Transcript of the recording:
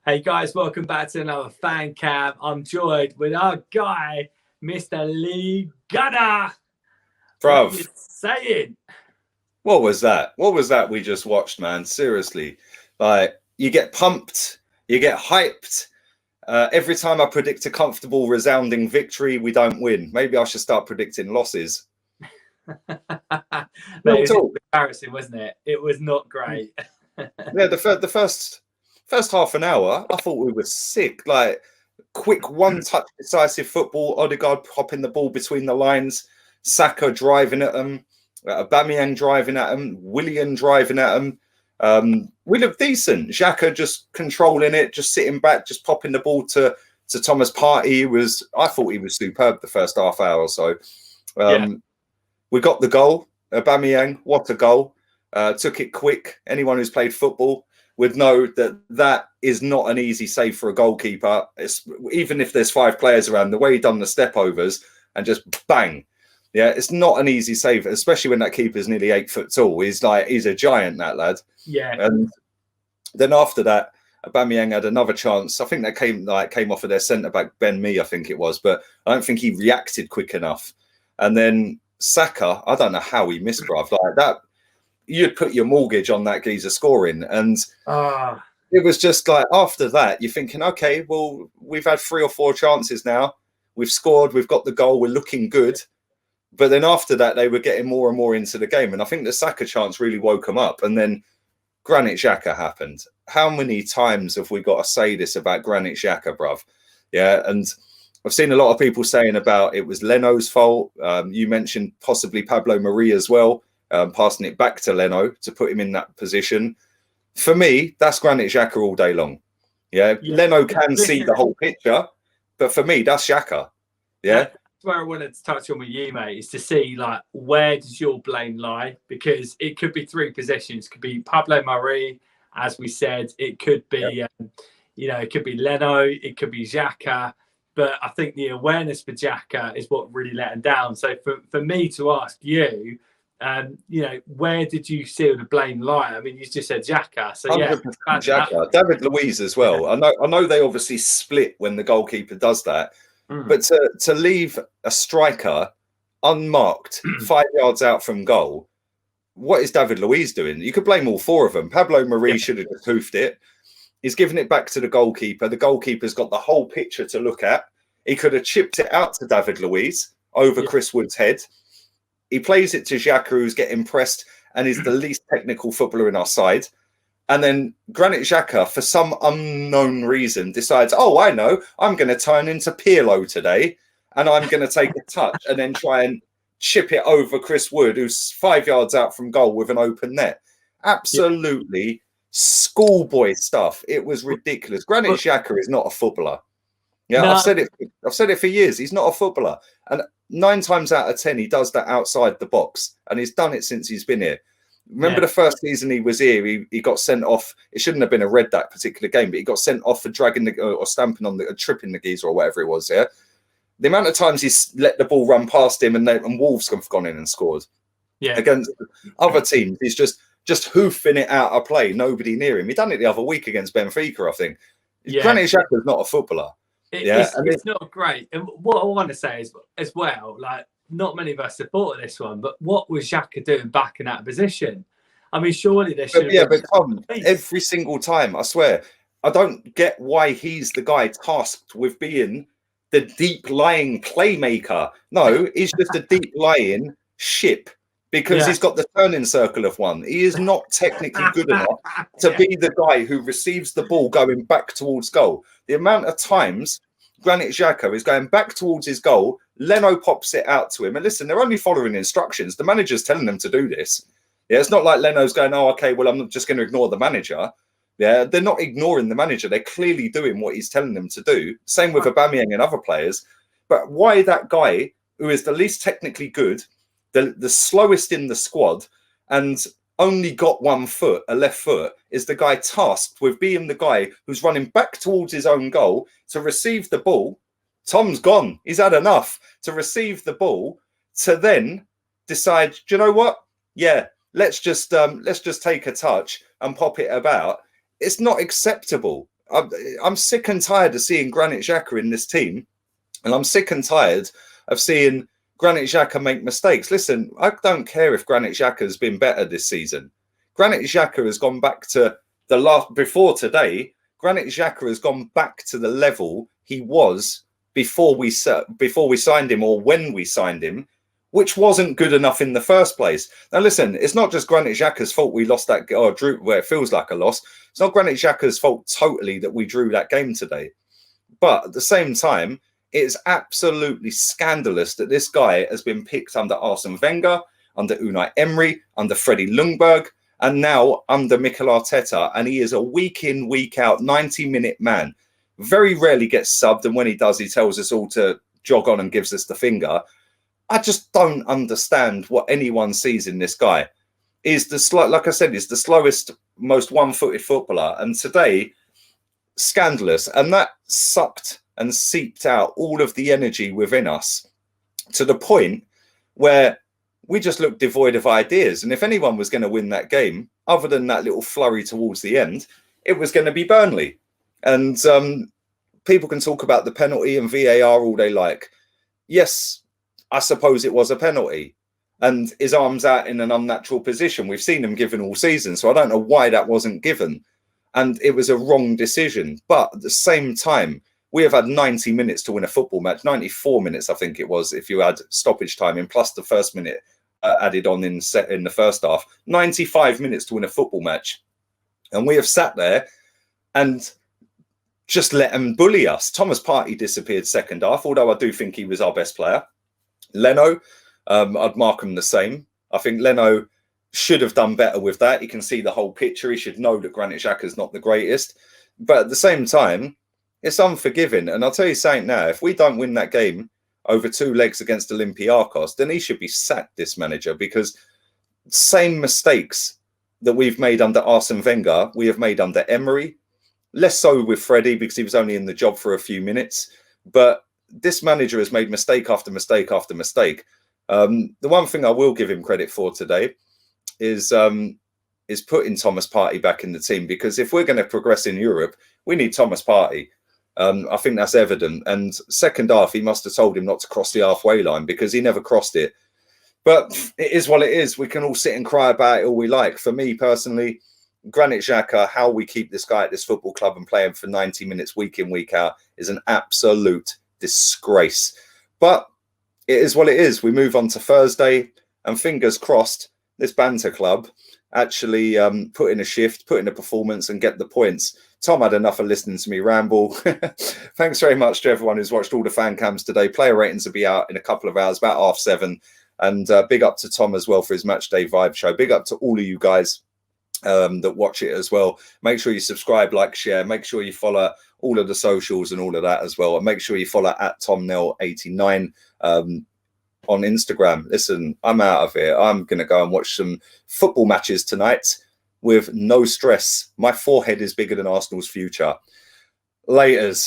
Hey guys, welcome back to another fan cam. I'm joined with our guy, Mr. Lee Gunner. What are you Bruv, saying? what was that? What was that we just watched, man? Seriously. Like, you get pumped, you get hyped. Every time I predict a comfortable, resounding victory, we don't win. Maybe I should start predicting losses. Mate, Real it was talk. embarrassing, wasn't it? It was not great. Yeah, the first half an hour, I thought we were sick. Like, quick one-touch decisive football, Odegaard popping the ball between the lines, Saka driving at them, Aubameyang driving at them, Willian driving at them. We looked decent. Xhaka just controlling it, just sitting back, just popping the ball to Thomas Partey. I thought he was superb the first half hour or so. Yeah. We got the goal. Aubameyang, what a goal. Took it quick. Anyone who's played football would know that is not an easy save for a goalkeeper. Even if there's 5 players around, the way he done the step overs and just bang. Yeah, it's not an easy save, especially when that keeper's nearly 8 foot tall. He's a giant, that lad. Yeah. And then after that, Aubameyang had another chance. I think that came off of their centre back, Ben Mee, I think it was, but I don't think he reacted quick enough. And then Saka, I don't know how he missed, bruv. Like that, you'd put your mortgage on that geezer scoring. And it was just like, after that, you're thinking, okay, well, we've had 3 or 4 chances now. We've scored, we've got the goal, we're looking good. But then after that, they were getting more and more into the game. And I think the Saka chance really woke them up. And then Granit Xhaka happened. How many times have we got to say this about Granit Xhaka, bruv? Yeah, and I've seen a lot of people saying about it was Leno's fault. You mentioned possibly Pablo Mari as well, passing it back to Leno to put him in that position. For me, that's Granit Xhaka all day long. Yeah, Leno can see the whole picture, but for me, that's Xhaka. Yeah. That's where I wanted to touch on with you, mate, is to see, like, where does your blame lie? Because it could be 3 positions. It could be Pablo Mari, as we said. It could be, it could be Leno. It could be Xhaka. But I think the awareness for Xhaka is what really let him down. So for me to ask you, where did you see the blame lie? I mean, you just said Xhaka. So, yeah. Xhaka. David Luiz as well. Yeah. I know they obviously split when the goalkeeper does that. But to leave a striker unmarked 5 yards out from goal, what is David Luiz doing? You could blame all 4 of them. Pablo Mari should have just hoofed it. He's given it back to the goalkeeper. The goalkeeper's got the whole picture to look at. He could have chipped it out to David Luiz over Chris Wood's head. He plays it to Xhaka, who's getting pressed and is the least technical footballer in our side. And then Granit Xhaka, for some unknown reason, decides, oh, I know, I'm going to turn into Pirlo today and I'm going to take a touch and then try and chip it over Chris Wood, who's 5 yards out from goal with an open net. Absolutely schoolboy stuff. It was ridiculous. Granit Xhaka is not a footballer. Yeah, no. I've said it for years. He's not a footballer. And 9 times out of 10, he does that outside the box. And he's done it since he's been here. Remember the first season he was here, he got sent off. It shouldn't have been a red, that particular game, but he got sent off for dragging or stamping on tripping the geezer or whatever it was. Yeah, the amount of times he's let the ball run past him and Wolves have gone in and scored. Yeah, against other teams, he's just hoofing it out of play. Nobody near him. He done it the other week against Benfica, I think. Yeah. Granit Xhaka is not a footballer. It's not great. And what I want to say is as well, like, not many of us supported this one, but what was Xhaka doing back in that position? I mean, surely there should have been. But Tom, every single time, I swear, I don't get why he's the guy tasked with being the deep-lying playmaker. No, he's just a deep-lying ship because he's got the turning circle of one. He is not technically good enough to be the guy who receives the ball going back towards goal. The amount of times Granit Xhaka is going back towards his goal, Leno pops it out to him. And listen, they're only following instructions. The manager's telling them to do this. Yeah, it's not like Leno's going, oh, okay, well, I'm just going to ignore the manager. Yeah, they're not ignoring the manager. They're clearly doing what he's telling them to do. Same with Aubameyang and other players. But why that guy, who is the least technically good, the slowest in the squad, and only got 1 foot, a left foot, is the guy tasked with being the guy who's running back towards his own goal to receive the ball. Tom's gone. He's had enough to receive the ball to then decide, do you know what? Yeah, let's just take a touch and pop it about. It's not acceptable. I'm sick and tired of seeing Granit Xhaka in this team, and I'm sick and tired of seeing Granit Xhaka make mistakes. Listen, I don't care if Granit Xhaka has been better this season. Granit Xhaka has gone back to the last before today. Granit Xhaka has gone back to the level he was before we signed him, or when we signed him, which wasn't good enough in the first place. Now, listen, it's not just Granit Xhaka's fault we lost that, or drew, where it feels like a loss. It's not Granit Xhaka's fault totally that we drew that game today. But at the same time, it's absolutely scandalous that this guy has been picked under Arsene Wenger, under Unai Emery, under Freddie Ljungberg, and now under Mikel Arteta. And he is a week in, week out, 90-minute man. Very rarely gets subbed, and when he does, he tells us all to jog on and gives us the finger. I just don't understand what anyone sees in this guy. He's like I said, he's the slowest, most one-footed footballer. And today, scandalous. And that sucked and seeped out all of the energy within us to the point where we just looked devoid of ideas. And if anyone was going to win that game, other than that little flurry towards the end, it was going to be Burnley. And people can talk about the penalty and VAR all they like. Yes, I suppose it was a penalty, and his arm's out in an unnatural position. We've seen him given all season, so I don't know why that wasn't given. And it was a wrong decision. But at the same time, we have had 90 minutes to win a football match, 94 minutes, I think it was, if you add stoppage time in, plus the first minute added on in the first half. 95 minutes to win a football match. And we have sat there and just let them bully us. Thomas Partey disappeared second half, although I do think he was our best player. Leno, I'd mark him the same. I think Leno should have done better with that. He can see the whole picture. He should know that Granit Xhaka is not the greatest. But at the same time, it's unforgiving. And I'll tell you something now, if we don't win that game over 2 legs against Olympiacos, then he should be sacked, this manager, because same mistakes that we've made under Arsene Wenger, we have made under Emery. Less so with Freddie, because he was only in the job for a few minutes. But this manager has made mistake after mistake after mistake. The one thing I will give him credit for today is putting Thomas Partey back in the team, because if we're going to progress in Europe, we need Thomas Partey. I think that's evident. And second half, he must have told him not to cross the halfway line, because he never crossed it. But it is what it is. We can all sit and cry about it all we like. For me personally, Granit Xhaka, how we keep this guy at this football club and play him for 90 minutes week in, week out is an absolute disgrace. But it is what it is. We move on to Thursday, and fingers crossed this banter club actually put in a shift, put in a performance, and get the points. Tom had enough of listening to me ramble. Thanks very much to everyone who's watched all the fan cams today. Player ratings will be out in a couple of hours, about 7:30. And big up to Tom as well for his match day vibe show. Big up to all of you guys that watch it as well. Make sure you subscribe, like, share. Make sure you follow all of the socials and all of that as well. And make sure you follow at TomNell89 on Instagram. Listen, I'm out of here. I'm going to go and watch some football matches tonight with no stress. My forehead is bigger than Arsenal's future. Laters.